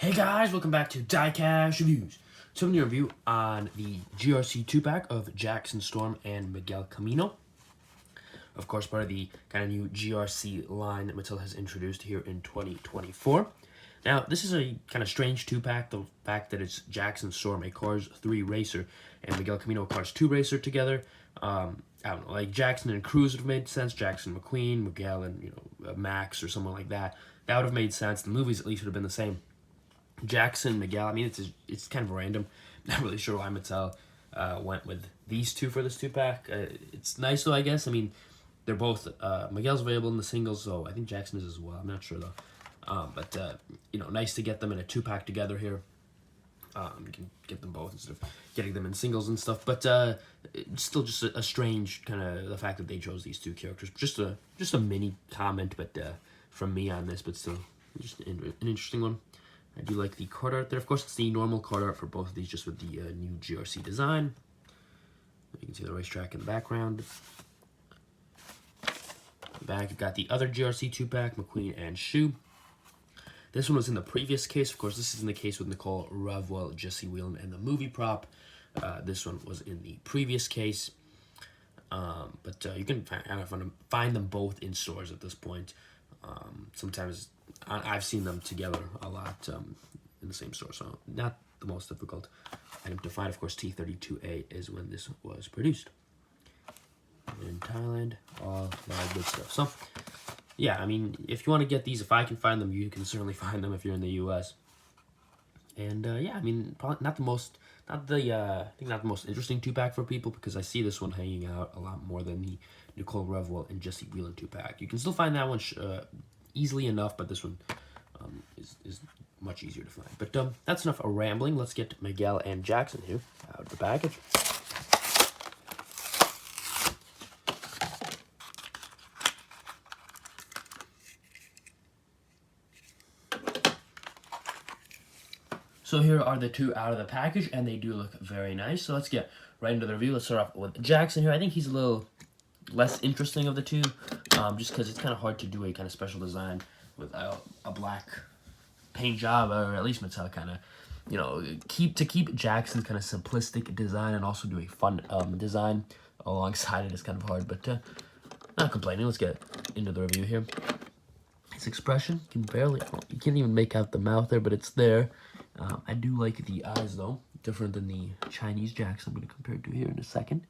Hey guys, welcome back to Diecast Reviews. So I'm going to review on the GRC 2-pack of Jackson Storm and Miguel Camino. Of course, part of the kind of new GRC line that Mattel has introduced here in 2024. Now, this is a kind of strange 2-pack, the fact that it's Jackson Storm, a Cars 3 racer, and Miguel Camino, a Cars 2 racer together. I don't know, like Jackson and Cruz would have made sense, Jackson McQueen, Miguel and, Max or someone like that. That would have made sense. The movies at least would have been the same. Jackson, Miguel, I mean, it's kind of random. Not really sure why Mattel went with these two for this 2-pack. It's nice, though, I guess. I mean, they're both, Miguel's available in the singles, so I think Jackson is as well. I'm not sure, though. But nice to get them in a 2-pack together here. You can get them both instead of getting them in singles and stuff. But it's still just a strange kind of the fact that they chose these two characters. Just a mini comment, but from me on this, but still just an interesting one. I do like the card art there. Of course, it's the normal card art for both of these, just with the new GRC design. You can see the racetrack in the background. Back, you've got the other GRC 2-pack, McQueen and Shu. This one was in the previous case. Of course, this is in the case with Nicole Ravwell, Jesse Whelan, and the movie prop. This one was in the previous case. But you can find them both in stores at this point. Sometimes I've seen them together a lot in the same store, so not the most difficult item to find. Of course, T32A is when this was produced. In Thailand, all that good stuff. So, yeah, I mean, if you want to get these, if I can find them, you can certainly find them if you're in the U.S. And, yeah, I mean, probably not the most interesting 2-pack for people, because I see this one hanging out a lot more than the Nicole Ravwell and Jesse Whelan 2-pack. You can still find that one easily enough, but this one is much easier to find. But that's enough rambling. Let's get Miguel and Jackson here out of the package. So here are the two out of the package, and they do look very nice. So let's get right into the review. Let's start off with Jackson here. I think he's a little less interesting of the two, just because it's kind of hard to do a kind of special design with a black paint job, or at least Mattel kind of, keep Jackson's kind of simplistic design and also do a fun design alongside it is kind of hard, but not complaining. Let's get into the review here. His expression, you can't even make out the mouth there, but it's there. I do like the eyes, though, different than the Chinese Jackson I'm going to compare it to here in a second.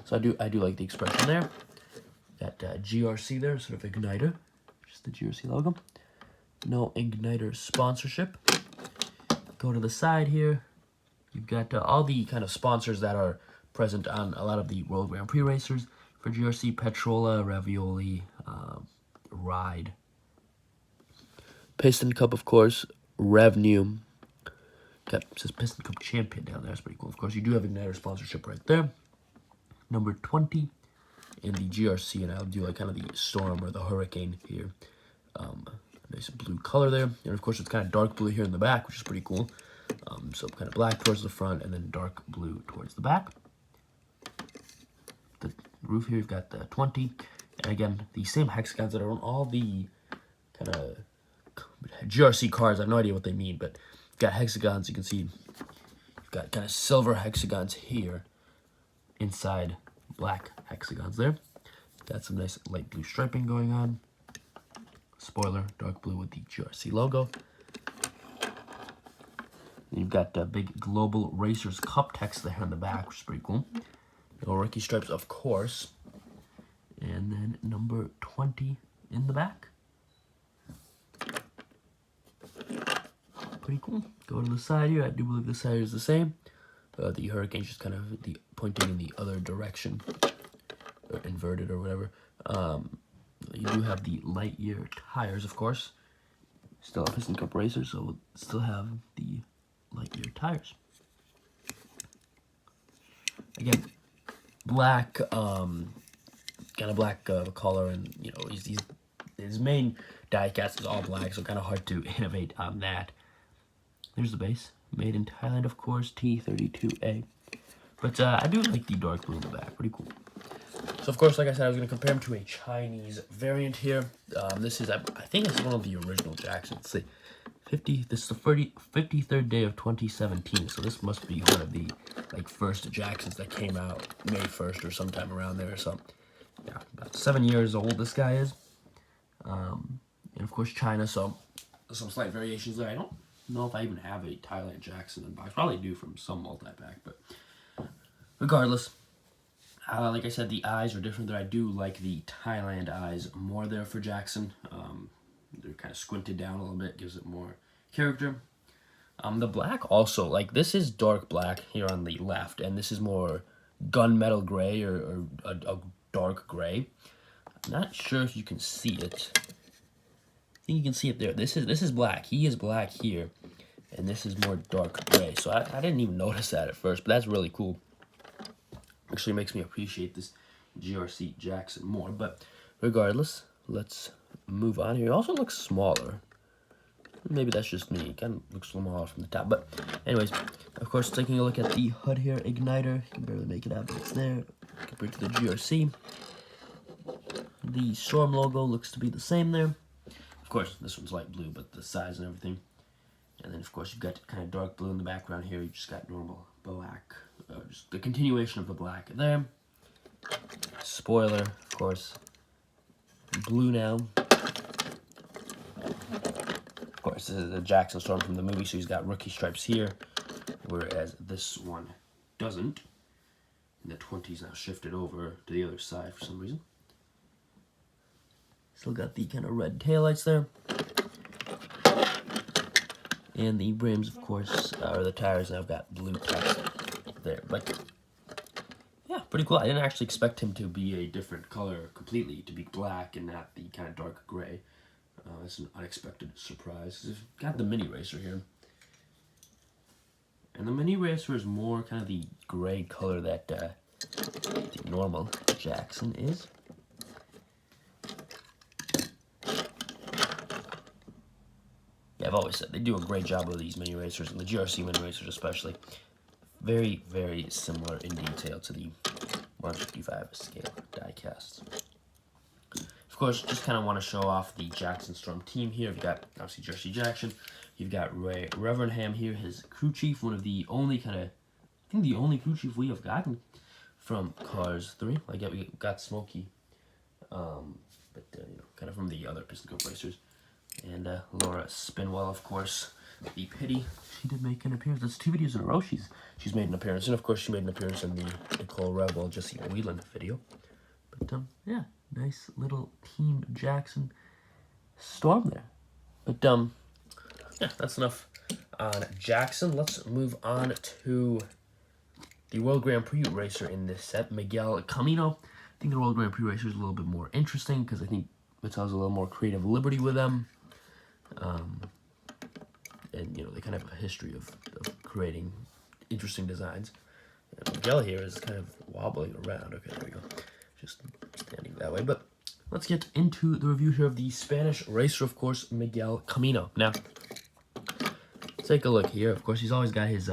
So I do like the expression there. Got GRC there, sort of igniter, just the GRC logo. No igniter sponsorship. Go to the side here. You've got all the kind of sponsors that are present on a lot of the World Grand Prix racers for GRC: Petrola, Ravioli, Ride, Piston Cup, of course, Revenue. Got says Piston Cup champion down there. That's pretty cool. Of course, you do have igniter sponsorship right there. Number 20 in the GRC, and I'll do like kind of the storm or the hurricane here. Nice blue color there, and of course it's kind of dark blue here in the back, which is pretty cool. So kind of black towards the front, and then dark blue towards the back. The roof here, you've got the 20, and again the same hexagons that are on all the kind of GRC cars. I have no idea what they mean, but you've got hexagons. You can see you've got kind of silver hexagons here inside black hexagons there. Got some nice light blue striping going on. Spoiler, dark blue with the GRC logo. And you've got big Global Racers Cup text there on the back, which is pretty cool. No rookie stripes, of course. And then number 20 in the back. Pretty cool. Go to the side here. I do believe the side is the same. The hurricane's just kind of pointing in the other direction, or inverted or whatever. You do have the Lightyear tires, of course. Still a Piston Cup racer, so we'll still have the Lightyear tires. Again, black, kind of black color, and his main diecast is all black, so kind of hard to innovate on that. There's the base, made in Thailand, of course, T32A. But I do like the dark blue in the back, pretty cool. So, of course, like I said, I was going to compare him to a Chinese variant here. This is, I think it's one of the original Jacksons. Let's see if This is the 53rd day of 2017, so this must be one of the like first Jacksons that came out May 1st or sometime around there or something. Yeah, about 7 years old this guy is. And of course China, so some slight variations there. I don't know if I even have a Thailand Jackson in box. Probably do from some multi-pack, but regardless, like I said, the eyes are different there. I do like the Thailand eyes more there for Jackson. They're kind of squinted down a little bit, gives it more character. The black also, like this is dark black here on the left, and this is more gunmetal gray or a dark gray. I'm not sure if you can see it. I think you can see it there. This is black. He is black here, and this is more dark gray. So I didn't even notice that at first, but that's really cool. Actually makes me appreciate this GRC Jackson more. But regardless, let's move on here. He also looks smaller. Maybe that's just me. It kind of looks smaller from the top. But anyways, of course, taking a look at the HUD here, igniter. You can barely make it out, but it's there compared to the GRC. The Storm logo looks to be the same there. Of course, this one's light blue, but the size and everything. And then, of course, you've got kind of dark blue in the background here. You just got normal black. Just the continuation of the black there. Spoiler, of course. Blue now. Of course, this is the Jackson Storm from the movie, so he's got rookie stripes here, whereas this one doesn't. And the 20's now shifted over to the other side for some reason. Still got the kind of red taillights there. And the rims, of course, or the tires now got blue text there. But, yeah, pretty cool. I didn't actually expect him to be a different color completely, to be black and not the kind of dark gray. That's an unexpected surprise. We've got the Mini Racer here. And the Mini Racer is more kind of the gray color that the normal Jackson is. Yeah, I've always said they do a great job with these Mini Racers, and the GRC Mini Racers especially. Very, very similar in detail to the 155 scale diecasts. Of course, just kind of want to show off the Jackson Storm team here. You've got, obviously, Jersey Jackson. You've got Ray Revernham here, his crew chief, one of the only kind of, I think the only crew chief we have gotten from Cars 3. Like, yeah, we got Smokey, but, you know, kind of from the other Piston Cup racers. And Laura Spinwell, of course, the Pity. She did make an appearance. That's 2 videos in a row she's made an appearance. And, of course, she made an appearance in the Nicole Rebel, Jesse Whelan video. But, yeah, nice little Team Jackson Storm there. But, yeah, that's enough on Jackson. Let's move on to the World Grand Prix racer in this set, Miguel Camino. I think the World Grand Prix racer is a little bit more interesting because I think Mattel has a little more creative liberty with them. And, you know, they kind of have a history of creating interesting designs. And Miguel here is kind of wobbling around. Okay, there we go. Just standing that way. But let's get into the review here of the Spanish racer, of course, Miguel Camino. Now, take a look here. Of course, he's always got his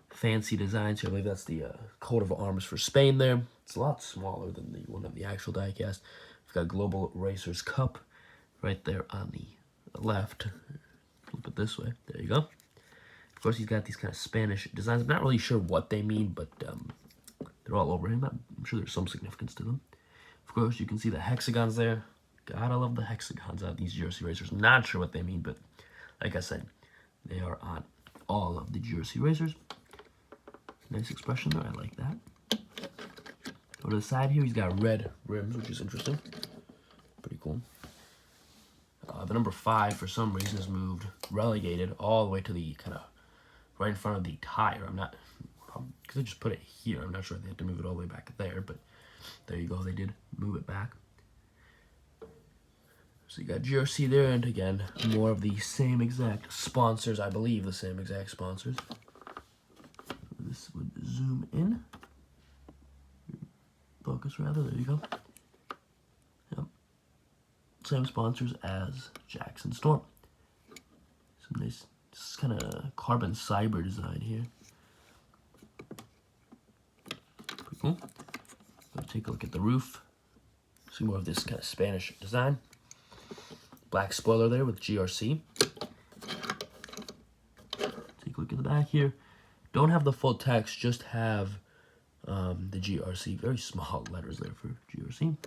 fancy designs here. I believe that's the coat of arms for Spain there. It's a lot smaller than the one of the actual diecast. We've got Global Racers Cup right there on the left. Flip it this way. There you go. Of course, he's got these kind of Spanish designs. I'm not really sure what they mean, but they're all over him. I'm sure there's some significance to them. Of course, you can see the hexagons there. Gotta love the hexagons out of these GRC racers. I'm not sure what they mean, but like I said, they are on all of the GRC racers. Nice expression there. I like that. Go to the side here. He's got red rims, which is interesting. Pretty cool. The number 5, for some reason, is moved, relegated all the way to the kind of right in front of the tire. I'm not, because they just put it here. I'm not sure if they had to move it all the way back there, but there you go. They did move it back. So you got GRC there, and again, more of the same exact sponsors, I believe the same exact sponsors. This would zoom in. Focus, rather. There you go. Yep. Same sponsors as Jackson Storm. Some nice, just kind of carbon cyber design here. Pretty cool. Let's take a look at the roof. See more of this kind of Spanish design. Black spoiler there with GRC. back here. Don't have the full text, just have the GRC, very small letters there for GRC.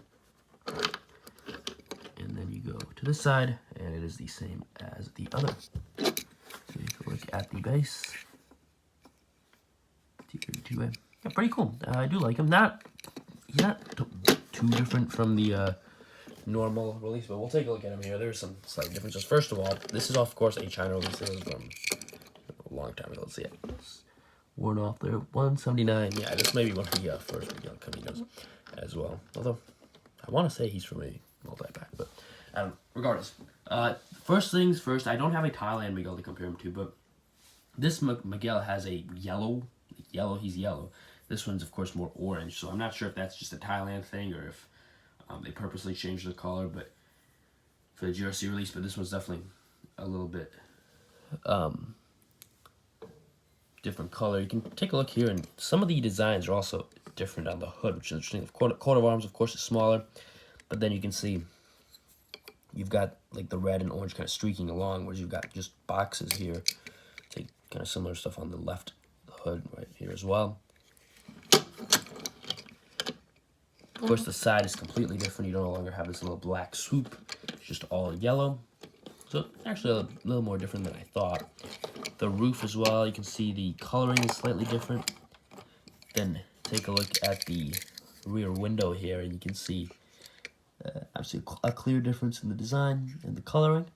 And then you go to this side, and it is the same as the other. So you can look at the base. T32A. Yeah, pretty cool. I do like him. He's not too different from the normal release, but we'll take a look at him here. There's some slight differences. First of all, this is of course a China release. This was from a long time ago. Let's see it. It's worn off there. 179. Yeah, this may be one of the first Miguel Caminos as well. Although I want to say he's from a multi-pack, but regardless. First things first, I don't have a Thailand Miguel to compare him to, but this Miguel has a yellow. He's yellow. This one's of course more orange, so I'm not sure if that's just a Thailand thing or if they purposely changed the color, but for the GRC release. But this one's definitely a little bit different color. You can take a look here, and some of the designs are also different on the hood, which is interesting. The coat of arms, of course, is smaller, but then you can see you've got like the red and orange kind of streaking along, whereas you've got just boxes here. Take kind of similar stuff on the left hood right here as well. Of course, the side is completely different. You no longer have this little black swoop. It's just all yellow. So actually a little more different than I thought. The roof as well, you can see the coloring is slightly different. Then take a look at the rear window here, and you can see obviously a clear difference in the design and the coloring.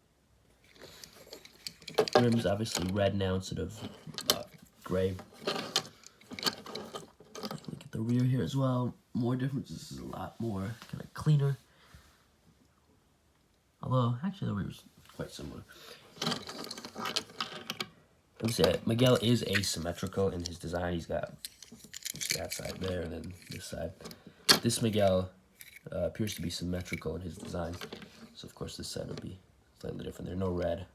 Rims obviously red now instead of gray. Look at the rear here as well. More differences. This is a lot more kind of cleaner. Although actually the rear is quite similar. Let me say Miguel is asymmetrical in his design. He's got that side there and then this side. This Miguel appears to be symmetrical in his design. So of course this side will be slightly different. There's no red.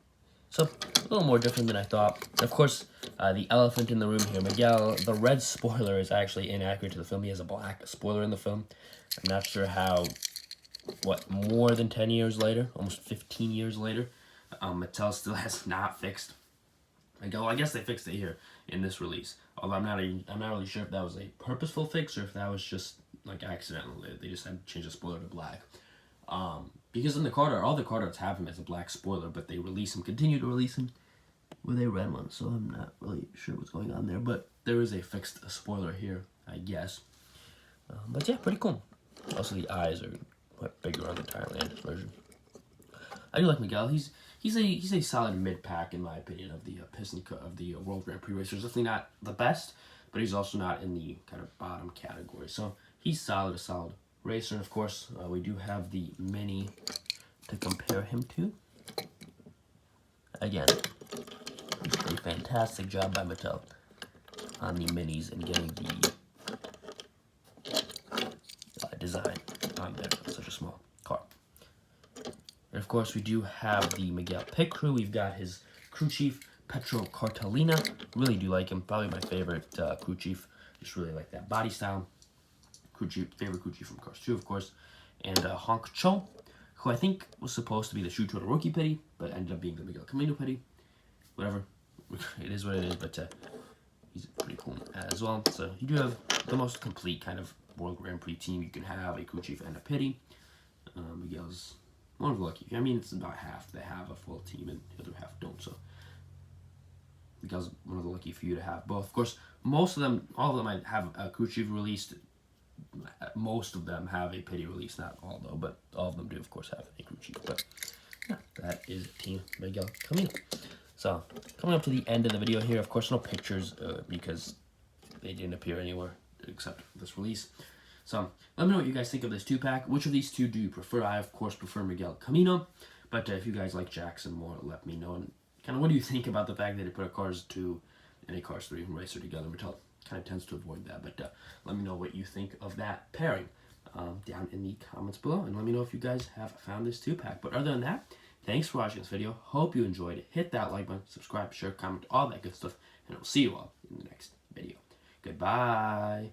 So a little more different than I thought. Of course, the elephant in the room here, Miguel, the red spoiler is actually inaccurate to the film. He has a black spoiler in the film. I'm not sure how, more than 10 years later, almost 15 years later, Mattel still has not fixed Miguel. I guess they fixed it here in this release. Although I'm not really sure if that was a purposeful fix or if that was just like accidental. They just had to change the spoiler to black. Because in the card art, all the card arts have him as a black spoiler, but they continue to release him with a red one, so I'm not really sure what's going on there, but there is a fixed spoiler here, I guess. But yeah, pretty cool. Also, the eyes are quite bigger on the Thailand version. I do like Miguel. He's a solid mid-pack, in my opinion, of the Piston Cup, of the World Grand Prix racers. Definitely not the best, but he's also not in the kind of bottom category, so he's a solid racer. And of course, we do have the Mini to compare him to. Again, a fantastic job by Mattel on the Minis and getting the design on there. Such a small car. And of course, we do have the Miguel pit crew. We've got his crew chief, Petro Cartolina. Really do like him. Probably my favorite crew chief. Just really like that body style. Favorite crew chief from Cars 2, of course, and Honk Cho, who I think was supposed to be the Shoe Total Rookie Pity, but ended up being the Miguel Camino Pity. Whatever, it is what it is, but he's pretty cool as well. So you do have the most complete kind of World Grand Prix team you can have, a crew chief and a pity. Miguel's one of the lucky. I mean, it's about half. They have a full team, and the other half don't, so Miguel's one of the lucky few to have both. Of course, most of them, all of them might have a crew chief released. Most of them have a pity release, not all though, but all of them do, of course, have a crew chief. But yeah, that is Team Miguel Camino. So coming up to the end of the video here, of course, no pictures because they didn't appear anywhere except for this release. So let me know what you guys think of this 2-pack. Which of these two do you prefer? I, of course, prefer Miguel Camino, but if you guys like Jackson more, let me know. And kind of what do you think about the fact that they put a Cars 2 and a Cars 3 racer together? Mattel kind of tends to avoid that, but let me know what you think of that pairing down in the comments below, and let me know if you guys have found this 2-pack. But other than that, thanks for watching this video. Hope you enjoyed it. Hit that like button, subscribe, share, comment, all that good stuff, and I'll see you all in the next video. Goodbye.